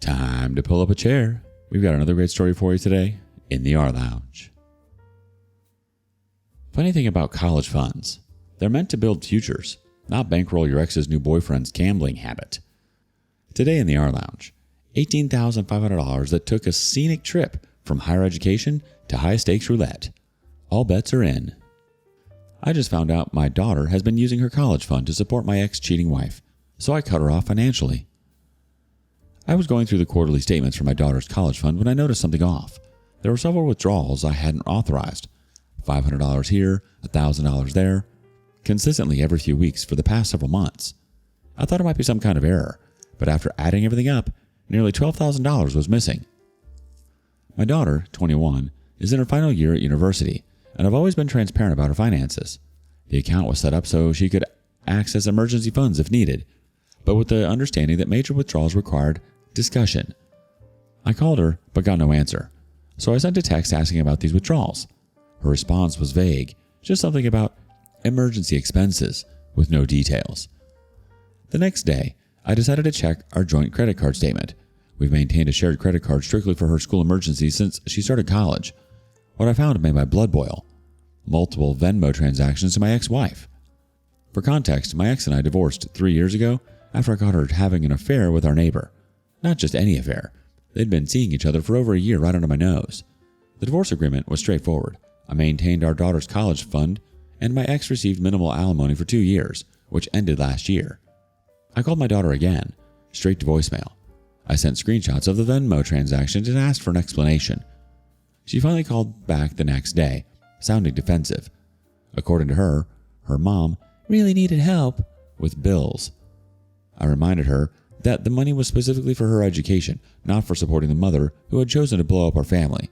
Time to pull up a chair. We've got another great story for you today in the rLounge. Funny thing about college funds, they're meant to build futures, not bankroll your ex's new boyfriend's gambling habit. Today in the rLounge, $18,500 that took a scenic trip from higher education to high-stakes roulette. All bets are in. I just found out my daughter has been using her college fund to support my ex-cheating wife, so I cut her off financially. I was going through the quarterly statements for my daughter's college fund when I noticed something off. There were several withdrawals I hadn't authorized. $500 here, $1,000 there, consistently every few weeks for the past several months. I thought it might be some kind of error, but after adding everything up, nearly $12,000 was missing. My daughter, 21, is in her final year at university, and I've always been transparent about her finances. The account was set up so she could access emergency funds if needed, but with the understanding that major withdrawals required discussion. I called her, but got no answer, so I sent a text asking about these withdrawals. Her response was vague, just something about emergency expenses, with no details. The next day, I decided to check our joint credit card statement. We've maintained a shared credit card strictly for her school emergencies since she started college. What I found made my blood boil. Multiple Venmo transactions to my ex-wife. For context, my ex and I divorced 3 years ago after I caught her having an affair with our neighbor. Not just any affair. They'd been seeing each other for over a year right under my nose. The divorce agreement was straightforward. I maintained our daughter's college fund, and my ex received minimal alimony for 2 years, which ended last year. I called my daughter again, straight to voicemail. I sent screenshots of the Venmo transactions and asked for an explanation. She finally called back the next day, sounding defensive. According to her, her mom really needed help with bills. I reminded her that the money was specifically for her education, not for supporting the mother who had chosen to blow up our family.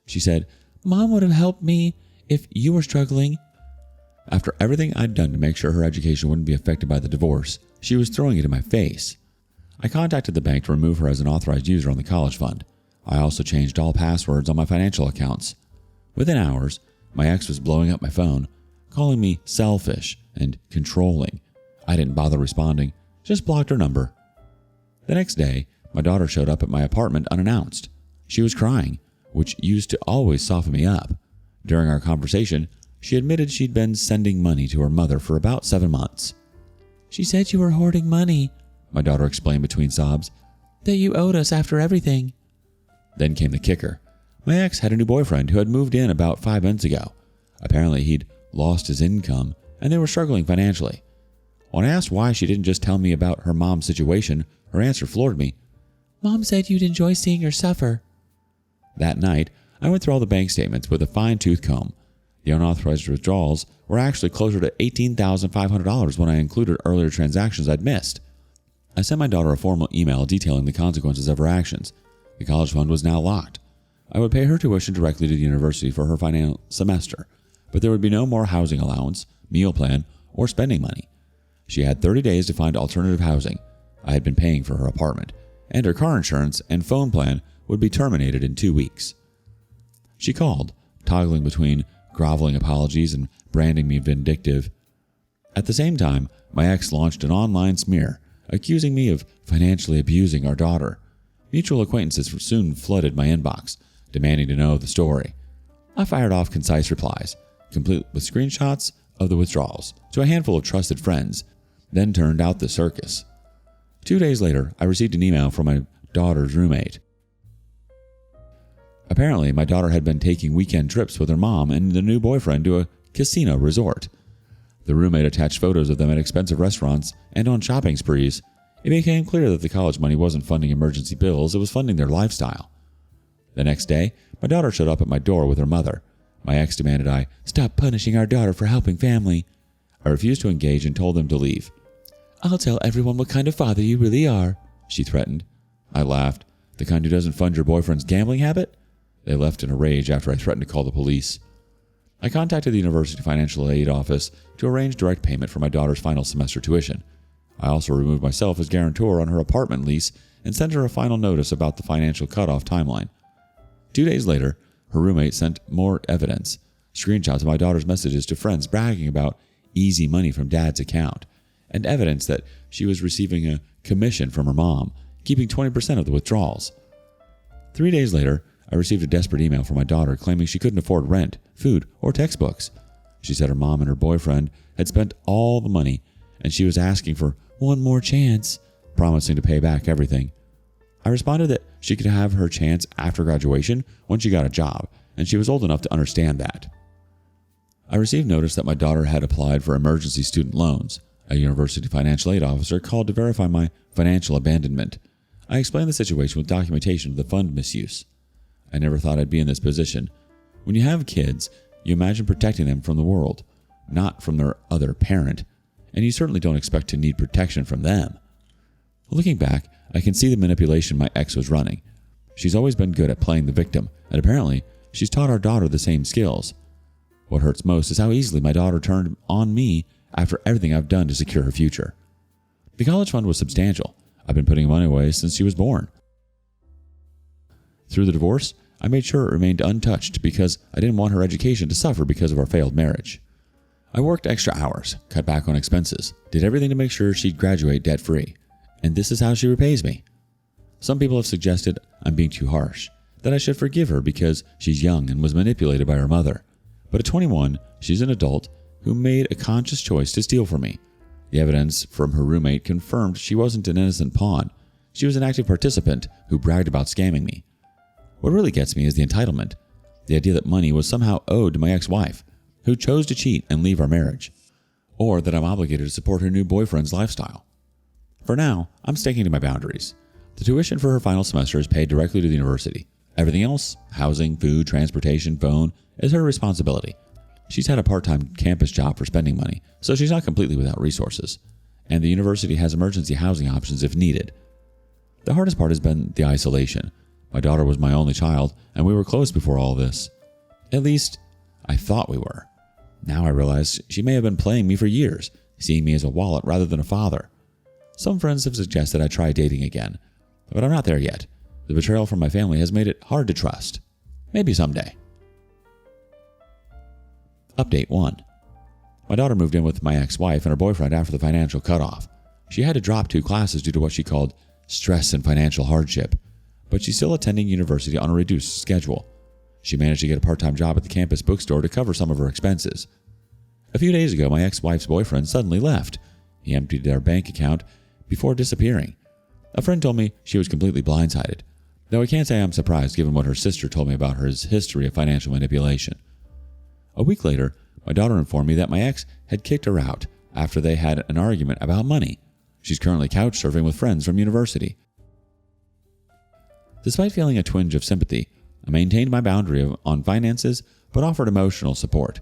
She said, "Mom would have helped me if you were struggling." After everything I'd done to make sure her education wouldn't be affected by the divorce, she was throwing it in my face. I contacted the bank to remove her as an authorized user on the college fund. I also changed all passwords on my financial accounts. Within hours, my ex was blowing up my phone, calling me selfish and controlling. I didn't bother responding, just blocked her number. The next day, my daughter showed up at my apartment unannounced. She was crying, which used to always soften me up. During our conversation, she admitted she'd been sending money to her mother for about 7 months. "She said you were hoarding money," my daughter explained between sobs, "that you owed us after everything." Then came the kicker. My ex had a new boyfriend who had moved in about 5 months ago. Apparently he'd lost his income and they were struggling financially. When I asked why she didn't just tell me about her mom's situation, her answer floored me. "Mom said you'd enjoy seeing her suffer." That night, I went through all the bank statements with a fine-tooth comb. The unauthorized withdrawals were actually closer to $18,500 when I included earlier transactions I'd missed. I sent my daughter a formal email detailing the consequences of her actions. The college fund was now locked. I would pay her tuition directly to the university for her final semester, but there would be no more housing allowance, meal plan, or spending money. She had 30 days to find alternative housing. I had been paying for her apartment, and her car insurance and phone plan would be terminated in 2 weeks. She called, toggling between groveling apologies and branding me vindictive. At the same time, my ex launched an online smear, accusing me of financially abusing our daughter. Mutual acquaintances soon flooded my inbox, demanding to know the story. I fired off concise replies, complete with screenshots of the withdrawals, to a handful of trusted friends, then turned out the circus. 2 days later, I received an email from my daughter's roommate. Apparently, my daughter had been taking weekend trips with her mom and the new boyfriend to a casino resort. The roommate attached photos of them at expensive restaurants and on shopping sprees. It became clear that the college money wasn't funding emergency bills, it was funding their lifestyle. The next day, my daughter showed up at my door with her mother. My ex demanded I stop punishing our daughter for helping family. I refused to engage and told them to leave. "I'll tell everyone what kind of father you really are," she threatened. I laughed. "The kind who doesn't fund your boyfriend's gambling habit?" They left in a rage after I threatened to call the police. I contacted the university financial aid office to arrange direct payment for my daughter's final semester tuition. I also removed myself as guarantor on her apartment lease and sent her a final notice about the financial cutoff timeline. 2 days later, her roommate sent more evidence, screenshots of my daughter's messages to friends bragging about easy money from dad's account, and evidence that she was receiving a commission from her mom keeping 20% of the withdrawals. 3 days later, I received a desperate email from my daughter claiming she couldn't afford rent, food, or textbooks. She said her mom and her boyfriend had spent all the money and she was asking for one more chance, promising to pay back everything. I responded that she could have her chance after graduation when she got a job, and she was old enough to understand that. I received notice that my daughter had applied for emergency student loans. A university financial aid officer called to verify my financial abandonment. I explained the situation with documentation of the fund misuse. I never thought I'd be in this position. When you have kids, you imagine protecting them from the world, not from their other parent, and you certainly don't expect to need protection from them. Looking back, I can see the manipulation my ex was running. She's always been good at playing the victim, and apparently, she's taught our daughter the same skills. What hurts most is how easily my daughter turned on me after everything I've done to secure her future. The college fund was substantial. I've been putting money away since she was born. Through the divorce, I made sure it remained untouched because I didn't want her education to suffer because of our failed marriage. I worked extra hours, cut back on expenses, did everything to make sure she'd graduate debt-free. And this is how she repays me. Some people have suggested I'm being too harsh, that I should forgive her because she's young and was manipulated by her mother. But at 21, she's an adult who made a conscious choice to steal from me. The evidence from her roommate confirmed she wasn't an innocent pawn. She was an active participant who bragged about scamming me. What really gets me is the entitlement, the idea that money was somehow owed to my ex-wife, who chose to cheat and leave our marriage, or that I'm obligated to support her new boyfriend's lifestyle. For now, I'm sticking to my boundaries. The tuition for her final semester is paid directly to the university. Everything else, housing, food, transportation, phone, is her responsibility. She's had a part-time campus job for spending money, so she's not completely without resources. And the university has emergency housing options if needed. The hardest part has been the isolation. My daughter was my only child, and we were close before all this. At least, I thought we were. Now I realize she may have been playing me for years, seeing me as a wallet rather than a father. Some friends have suggested I try dating again, but I'm not there yet. The betrayal from my family has made it hard to trust. Maybe someday. Update 1. My daughter moved in with my ex-wife and her boyfriend after the financial cutoff. She had to drop 2 classes due to what she called stress and financial hardship, but she's still attending university on a reduced schedule. She managed to get a part-time job at the campus bookstore to cover some of her expenses. A few days ago, my ex-wife's boyfriend suddenly left. He emptied our bank account before disappearing. A friend told me she was completely blindsided, though I can't say I'm surprised given what her sister told me about her history of financial manipulation. A week later, my daughter informed me that my ex had kicked her out after they had an argument about money. She's currently couch surfing with friends from university. Despite feeling a twinge of sympathy, I maintained my boundary on finances but offered emotional support.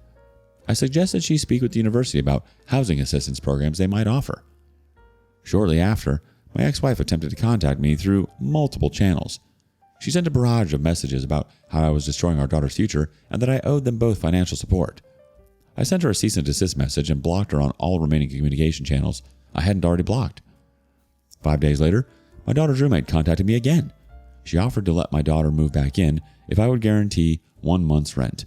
I suggested she speak with the university about housing assistance programs they might offer. Shortly after, my ex-wife attempted to contact me through multiple channels. She sent a barrage of messages about how I was destroying our daughter's future and that I owed them both financial support. I sent her a cease and desist message and blocked her on all remaining communication channels I hadn't already blocked. 5 days later, my daughter's roommate contacted me again. She offered to let my daughter move back in if I would guarantee 1 month's rent.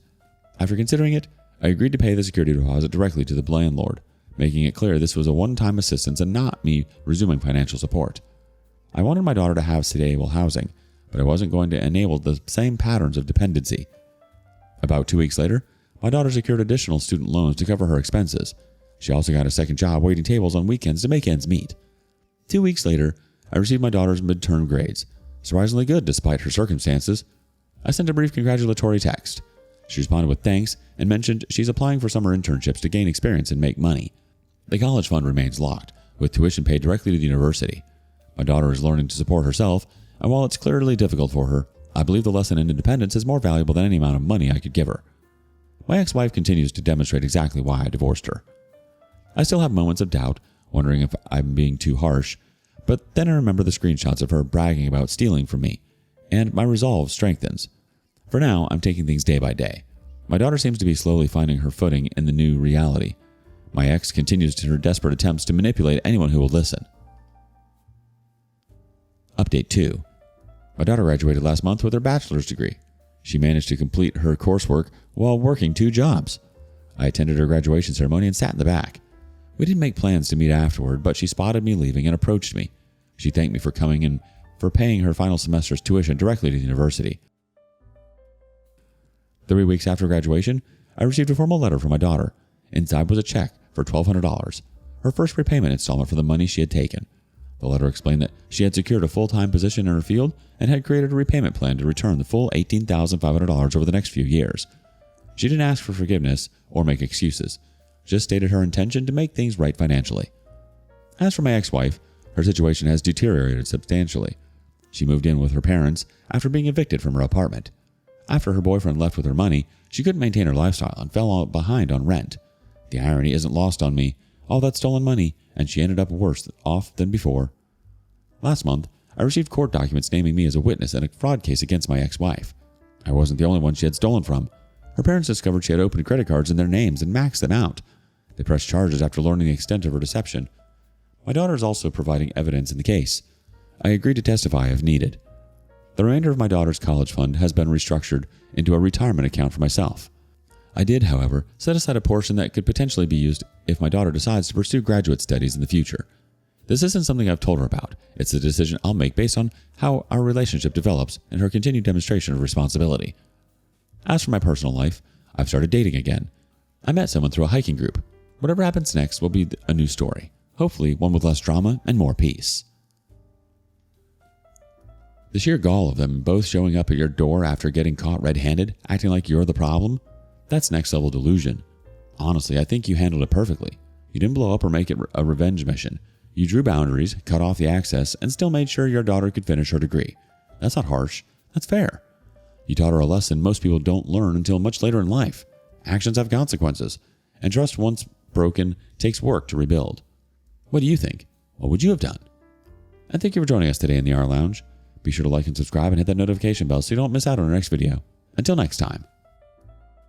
After considering it, I agreed to pay the security deposit directly to the landlord, making it clear this was a one-time assistance and not me resuming financial support. I wanted my daughter to have stable housing, but I wasn't going to enable the same patterns of dependency. About 2 weeks later, my daughter secured additional student loans to cover her expenses. She also got a second job waiting tables on weekends to make ends meet. 2 weeks later, I received my daughter's midterm grades, surprisingly good despite her circumstances. I sent a brief congratulatory text. She responded with thanks and mentioned she's applying for summer internships to gain experience and make money. The college fund remains locked, with tuition paid directly to the university. My daughter is learning to support herself, and while it's clearly difficult for her, I believe the lesson in independence is more valuable than any amount of money I could give her. My ex-wife continues to demonstrate exactly why I divorced her. I still have moments of doubt, wondering if I'm being too harsh, but then I remember the screenshots of her bragging about stealing from me, and my resolve strengthens. For now, I'm taking things day by day. My daughter seems to be slowly finding her footing in the new reality. My ex continues her desperate attempts to manipulate anyone who will listen. Update 2. My daughter graduated last month with her bachelor's degree. She managed to complete her coursework while working 2 jobs. I attended her graduation ceremony and sat in the back. We didn't make plans to meet afterward, but she spotted me leaving and approached me. She thanked me for coming and for paying her final semester's tuition directly to the university. 3 weeks after graduation, I received a formal letter from my daughter. Inside was a check for $1,200, her first repayment installment for the money she had taken. The letter explained that she had secured a full-time position in her field and had created a repayment plan to return the full $18,500 over the next few years. She didn't ask for forgiveness or make excuses, just stated her intention to make things right financially. As for my ex-wife, her situation has deteriorated substantially. She moved in with her parents after being evicted from her apartment. After her boyfriend left with her money, she couldn't maintain her lifestyle and fell behind on rent. The irony isn't lost on me. All that stolen money, and she ended up worse off than before. Last month, I received court documents naming me as a witness in a fraud case against my ex-wife. I wasn't the only one she had stolen from. Her parents discovered she had opened credit cards in their names and maxed them out. They pressed charges after learning the extent of her deception. My daughter is also providing evidence in the case. I agreed to testify if needed. The remainder of my daughter's college fund has been restructured into a retirement account for myself. I did, however, set aside a portion that could potentially be used if my daughter decides to pursue graduate studies in the future. This isn't something I've told her about. It's a decision I'll make based on how our relationship develops and her continued demonstration of responsibility. As for my personal life, I've started dating again. I met someone through a hiking group. Whatever happens next will be a new story. Hopefully one with less drama and more peace. The sheer gall of them both showing up at your door after getting caught red-handed, acting like you're the problem, that's next level delusion. Honestly, I think you handled it perfectly. You didn't blow up or make it a revenge mission. You drew boundaries, cut off the access, and still made sure your daughter could finish her degree. That's not harsh. That's fair. You taught her a lesson most people don't learn until much later in life. Actions have consequences, and trust once broken takes work to rebuild. What do you think? What would you have done? And thank you for joining us today in the rLounge. Be sure to like and subscribe and hit that notification bell so you don't miss out on our next video. Until next time.